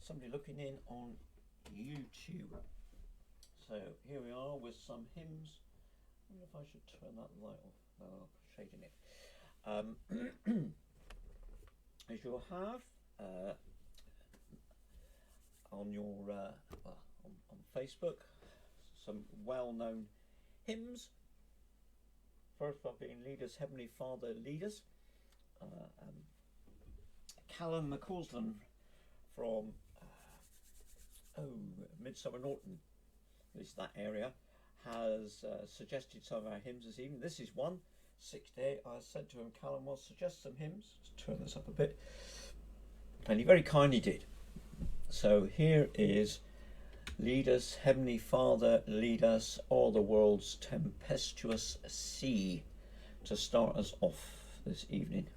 somebody looking in on YouTube. So here we are with some hymns. I wonder if I should turn that light off. No, I'm shading it. As you'll have on your on Facebook, some well-known hymns. First one being "Lead Us, Heavenly Father, Lead Us." Callum McCausland from Midsummer Norton, at least that area, has suggested some of our hymns this evening. This is one, 68. I said to him, Callum, will suggest some hymns. Let's turn this up a bit. And he very kindly did. So here is "Lead Us, Heavenly Father, Lead Us, o'er the world's tempestuous sea," to start us off this evening.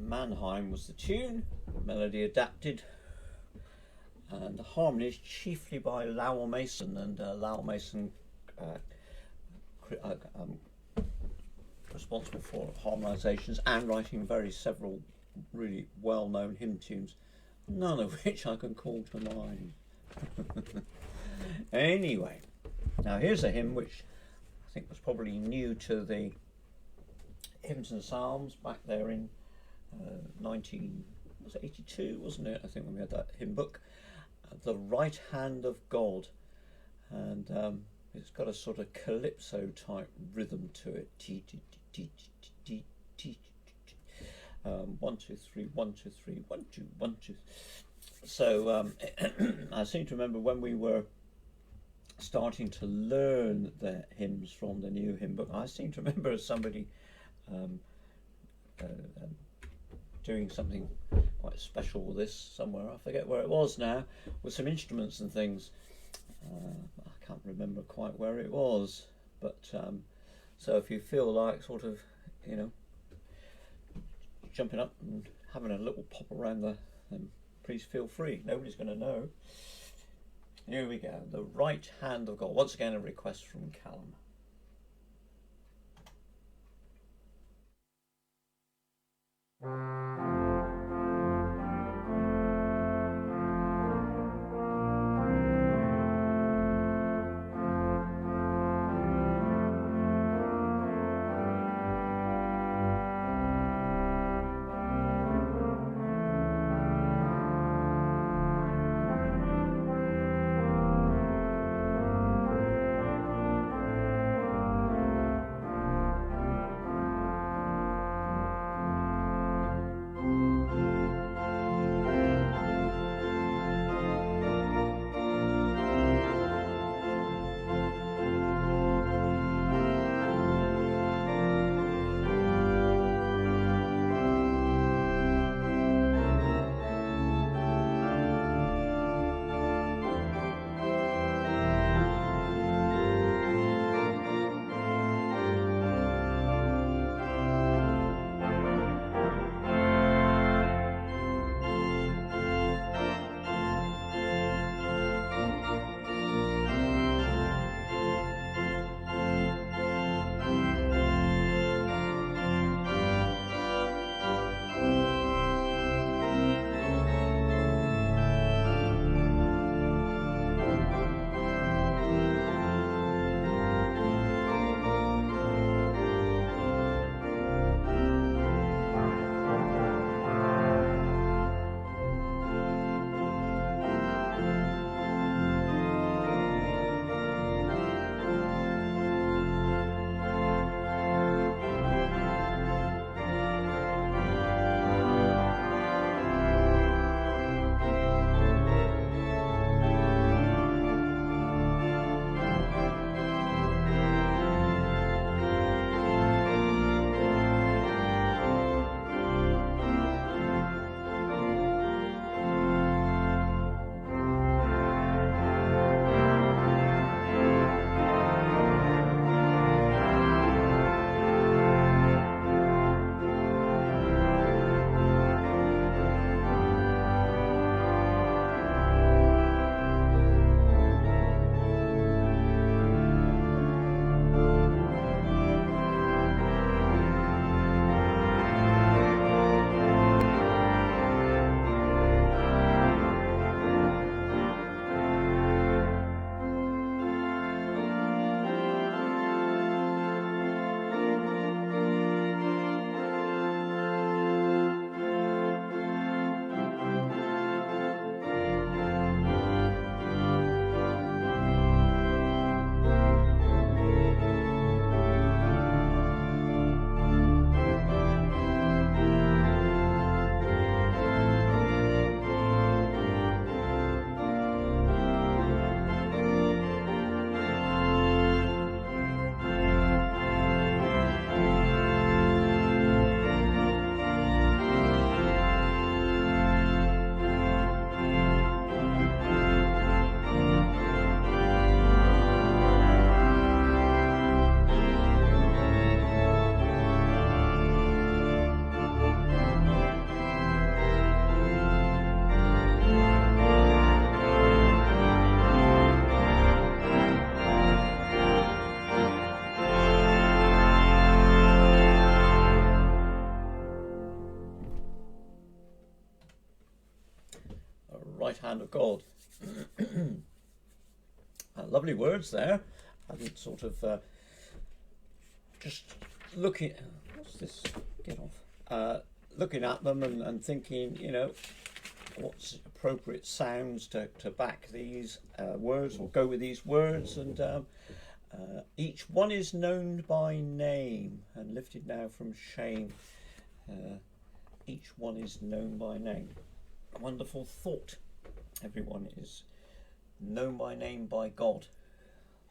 Mannheim was the tune, melody adapted, and the harmonies chiefly by Lowell Mason, and Lowell Mason responsible for harmonisations and writing several really well-known hymn tunes, none of which I can call to mind. Anyway, now here's a hymn which I think was probably new to the hymns and psalms back there in 1982, wasn't it? I think when we had that hymn book, "The Right Hand of God," and it's got a sort of calypso type rhythm to it. 1 2 3 1 2 3 1 2 1 2. So I seem to remember when we were starting to learn the hymns from the new hymn book, I seem to remember somebody doing something quite special with this somewhere. I forget where it was now, with some instruments and things. I can't remember quite where it was, but so if you feel like sort of, jumping up and having a little pop around please feel free. Nobody's going to know. Here we go. "The Right Hand of God." Once again, a request from Callum. hand of God. Lovely words there. And sort of just looking, what's this? Get off. Looking at them and thinking, you know, what's appropriate sounds to back these words or go with these words. And each one is known by name and lifted now from shame. Each one is known by name. A wonderful thought. Everyone is known by name by God.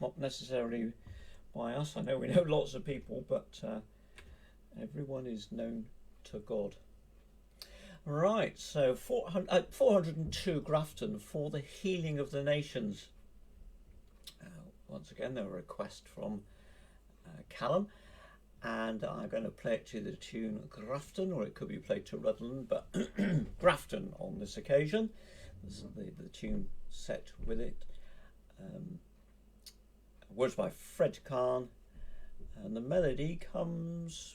Not necessarily by us. I know we know lots of people, but everyone is known to God. Right, so 402 Grafton for the healing of the nations. Once again, a request from Callum, and I'm going to play it to the tune Grafton, or it could be played to Rutland, but Grafton on this occasion. This is the tune set with it. Words by Fred Kahn, and the melody comes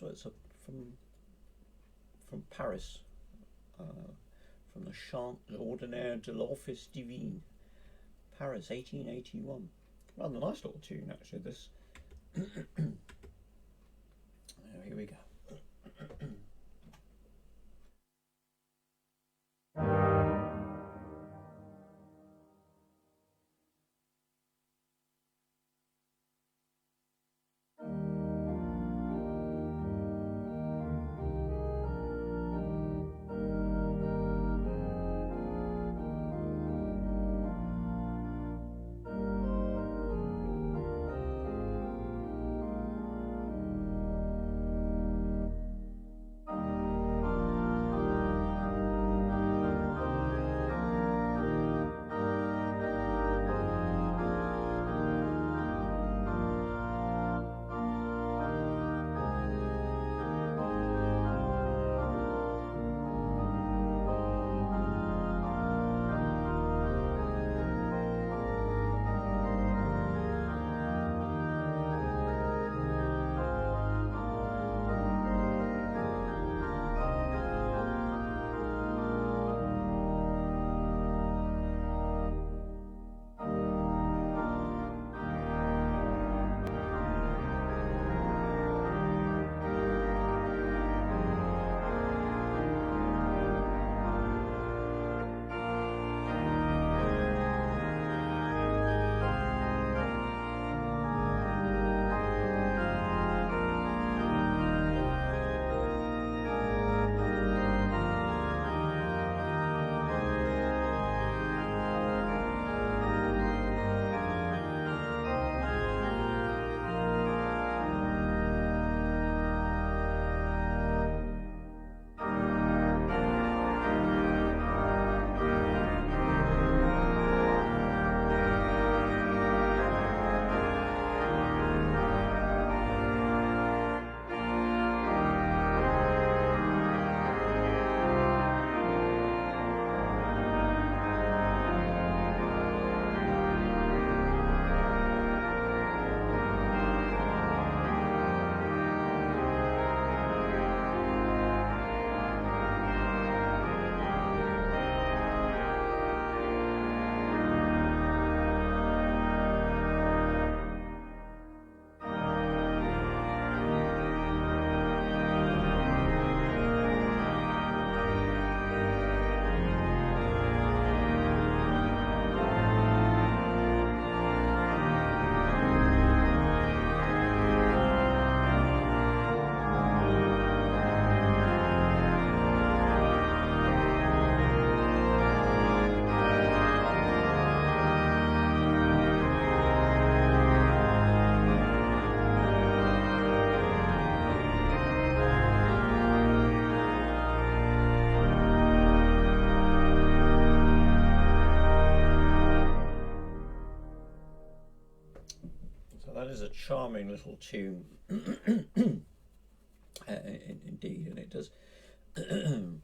from Paris, from the Chant Ordinaire de l'Office Divine, Paris, 1881. Rather nice little tune, actually, this. Here we go. Charming little tune. Indeed, and it does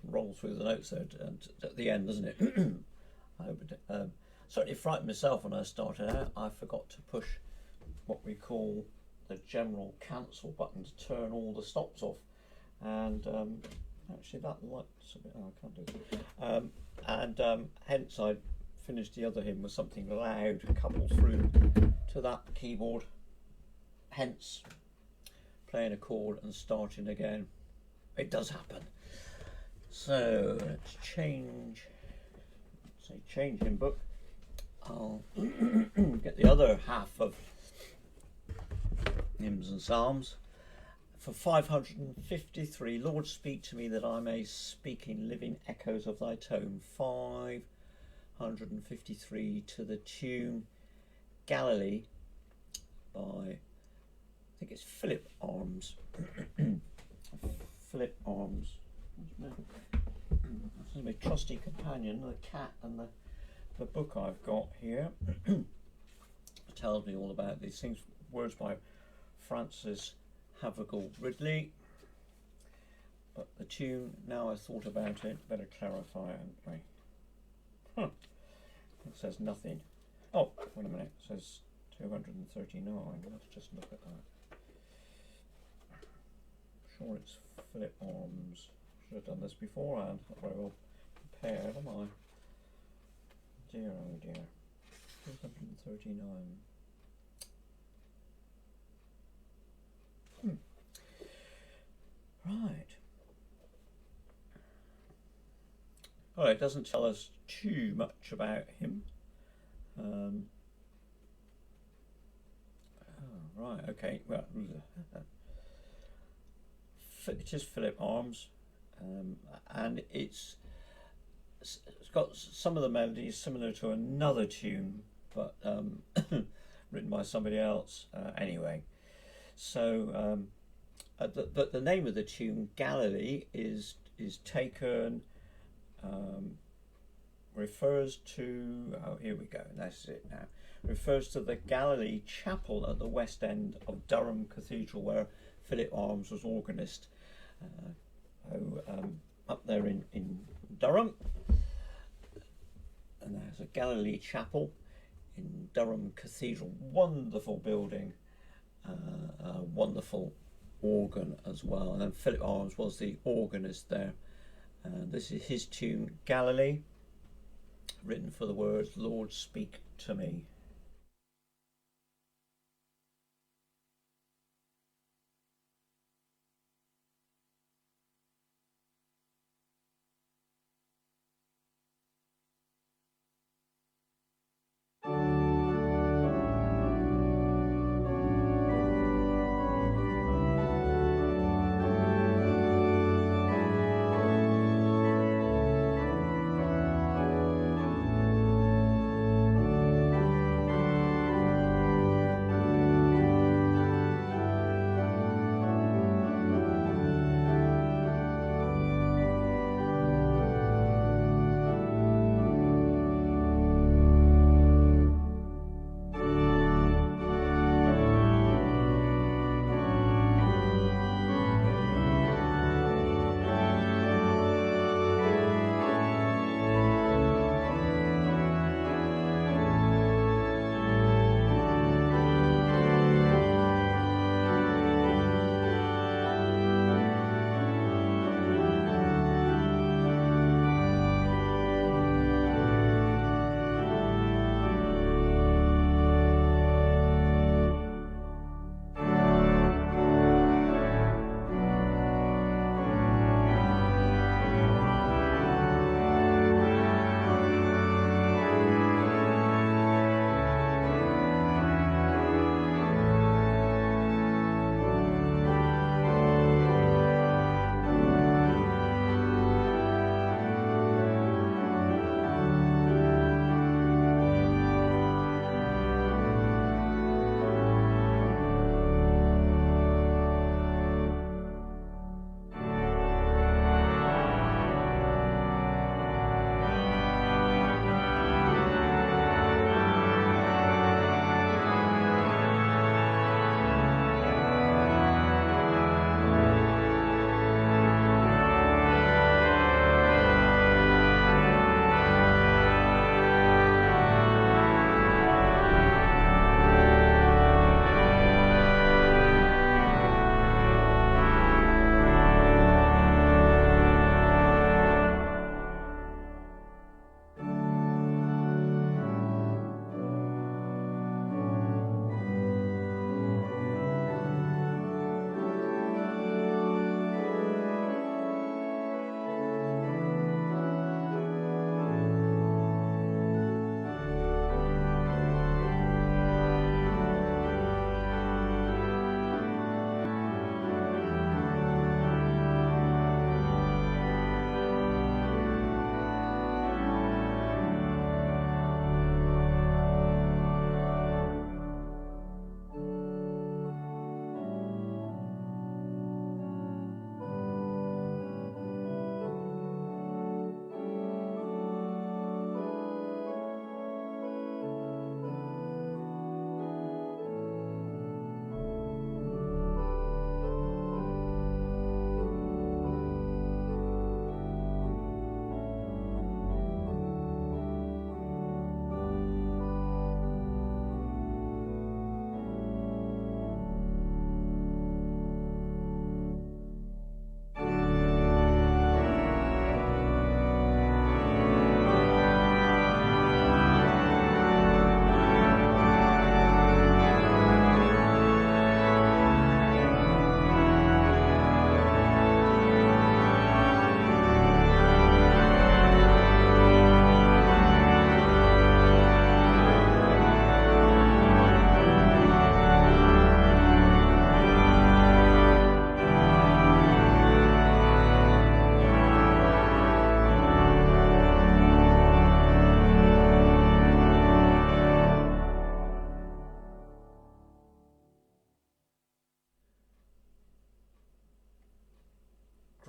roll through the notes there at the end, doesn't it? I hope it certainly frightened myself when I started out. I forgot to push what we call the general cancel button to turn all the stops off, and actually that light's a bit, oh, I can't do it. And hence I finish the other hymn with something loud coupled through to that keyboard, hence playing a chord and starting again. It does happen. So let's change hymn book. I'll get the other half of hymns and psalms. For 553, Lord, speak to me that I may speak in living echoes of thy tone. 553 to the tune Galilee by, I think it's Philip Arms. Philip Arms. This is my trusty companion, the cat, and the book I've got here tells me all about these things. Words by Francis Havergal Ridley. But the tune, now I've thought about it, better clarify, haven't we? It says nothing. Oh, wait a minute, it says 239. Let's just look at that. Sure, it's Philip Arms. Should have done this beforehand. Not very well prepared, am I? Dear, oh dear. 239. Right. Well, it doesn't tell us too much about him. Right, okay. Well, it is Philip Arms, and it's got some of the melodies similar to another tune, but written by somebody else. Anyway, so the name of the tune, Galilee, is taken. Refers to, oh, here we go, that's it now. Refers to the Galilee Chapel at the west end of Durham Cathedral, where Philip Arms was organist. Up there in Durham, and there's a Galilee Chapel in Durham Cathedral. Wonderful building, a wonderful organ as well. And then Philip Arms was the organist there. This is his tune, Galilee, written for the words, Lord, speak to me.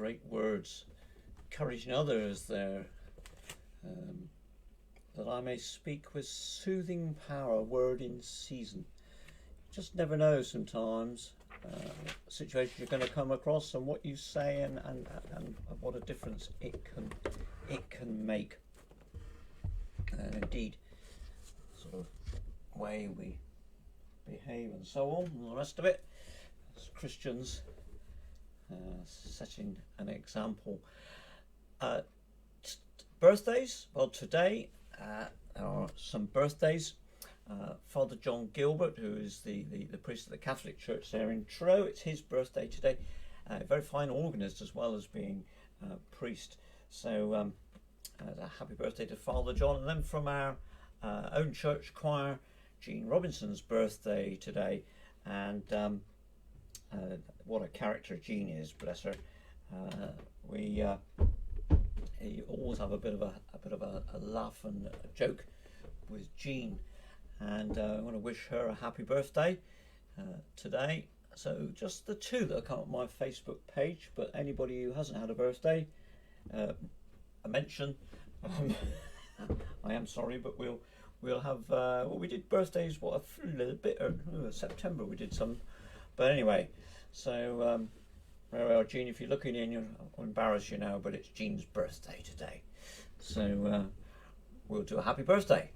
great words, encouraging others there. That I may speak with soothing power, a word in season. You just never know sometimes situations you're going to come across and what you say and what a difference it can make. And indeed, sort of way we behave and so on and the rest of it as Christians, setting an example. Birthdays, well, today there are some birthdays. Father John Gilbert, who is the priest of the Catholic Church there in Truro, it's his birthday today. Very fine organist as well as being priest. So a happy birthday to Father John. And then from our own church choir, Jean Robinson's birthday today. And what a character Jean is, bless her. We always have a bit of a laugh and a joke with Jean. And I want to wish her a happy birthday today. So just the two that come on my Facebook page, but anybody who hasn't had a birthday, a mention. I am sorry, but we'll have. Well, we did birthdays a little bit September. We did some, but anyway. So very well, Jean. If you're looking in, I'll embarrass you now, but it's Jean's birthday today. So we'll do a happy birthday.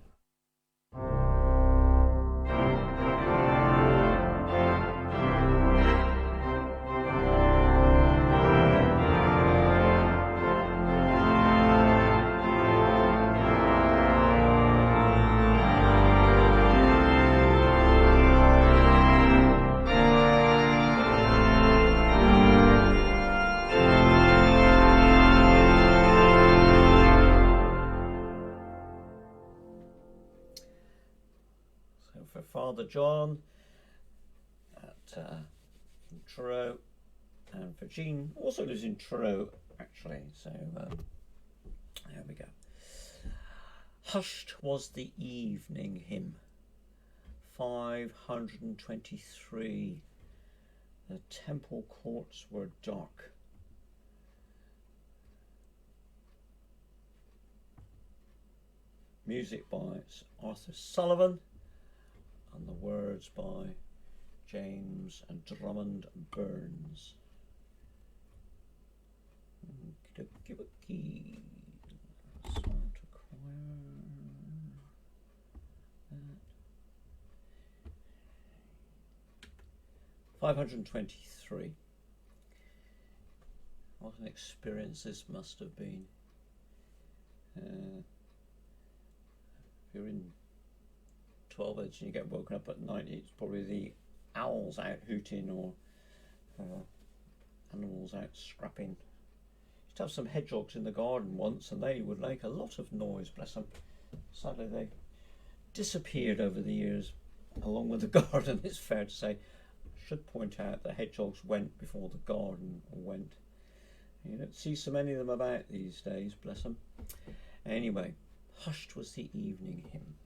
For Father John at Truro, and for Jean, also lives in Truro actually. So there we go. Hushed was the evening hymn, 523. The temple courts were dark. Music by Arthur Sullivan. And the words by James and Drummond Burns. Okey-dokey. 523. What an experience this must have been. If you're in 12 and you get woken up at night, it's probably the owls out hooting or animals out scrapping. Used to have some hedgehogs in the garden once, and they would make a lot of noise, bless them. Sadly they disappeared over the years along with the garden, it's fair to say. I should point out that hedgehogs went before the garden went. You don't see so many of them about these days, bless them. Anyway, hushed was the evening hymn.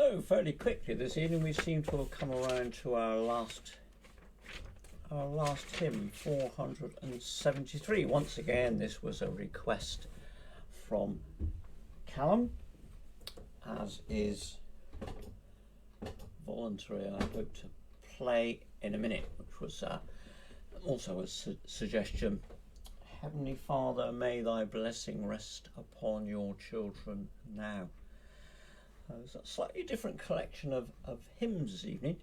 So fairly quickly this evening we seem to have come around to our last hymn, 473. Once again, this was a request from Callum, as is voluntary. I hope to play in a minute, which was also a suggestion. Heavenly Father, may thy blessing rest upon your children now. It's a slightly different collection of hymns this evening,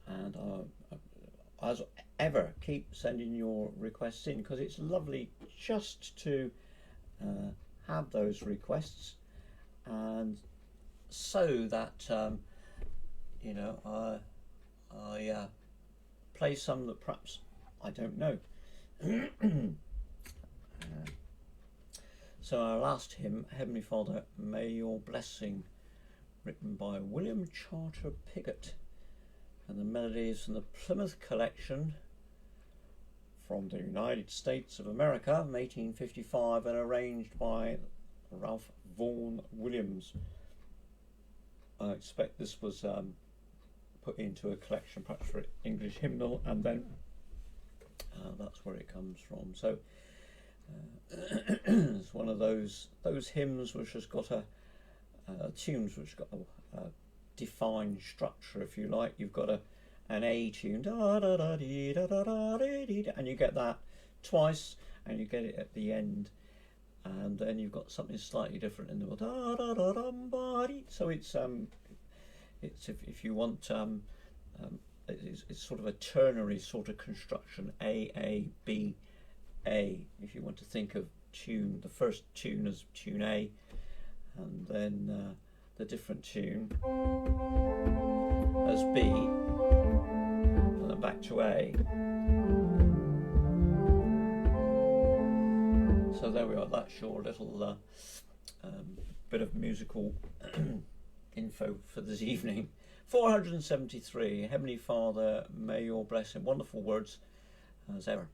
and as ever, keep sending your requests in, because it's lovely just to have those requests, and so that you know, I play some that perhaps I don't know. So our last hymn, Heavenly Father, May Your Blessing, written by William Charter Pigott, and the melody is from the Plymouth Collection from the United States of America, 1855, and arranged by Ralph Vaughan Williams. I expect this was put into a collection perhaps for English hymnal, and then that's where it comes from. So it's one of those hymns which has got tunes which got a defined structure, if you like. You've got an A tune, da da da dee da da da dee, and you get that twice, and you get it at the end, and then you've got something slightly different in the middle, da da da dum ba dee. So it's if you want it's sort of a ternary sort of construction, A B A, if you want to think of tune, the first tune as tune A, and then the different tune as B, and then back to A. So there we are, that's your little bit of musical info for this evening. 473, Heavenly Father, may your blessing, wonderful words as ever.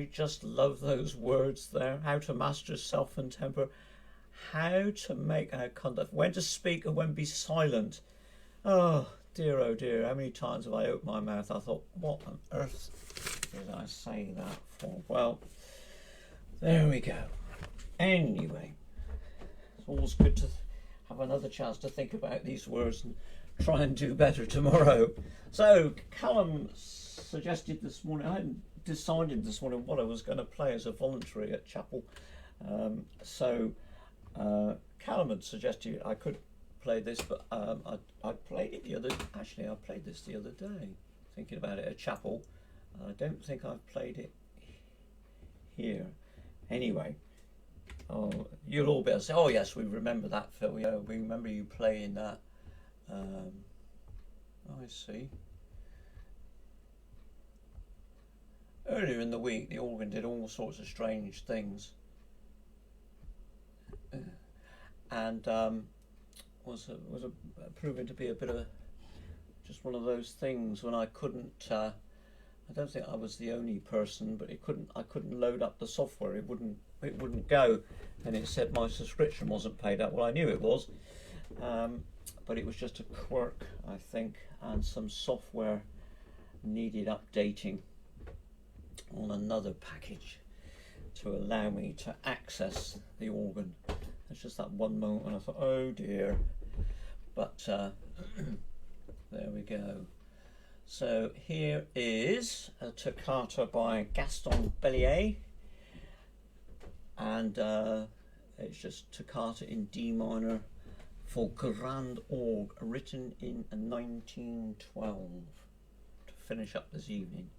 you just love those words there? How to master self and temper, how to make our conduct, when to speak and when be silent. Oh dear, how many times have I opened my mouth? I thought, what on earth did I say that for? Well, there we go. Anyway, it's always good to have another chance to think about these words and try and do better tomorrow. So Callum suggested this morning, I hadn't decided this morning what I was going to play as a voluntary at chapel. Callum had suggested I could play this, but I played it the other. Actually, I played this the other day. Thinking about it at chapel, I don't think I've played it here. Anyway, you'll all be able to say, "Oh yes, we remember that, Phil. Yeah, we remember you playing that." I see. Earlier in the week, the organ did all sorts of strange things, and was proving to be a bit of just one of those things when I couldn't. I don't think I was the only person, but I couldn't load up the software. It wouldn't go, and it said my subscription wasn't paid up. Well, I knew it was, but it was just a quirk, I think, and some software needed updating on another package to allow me to access the organ. It's just that one moment when I thought, oh dear, but there we go. So here is a toccata by Gaston Bellier, and it's just toccata in D minor for grand orgue, written in 1912 to finish up this evening.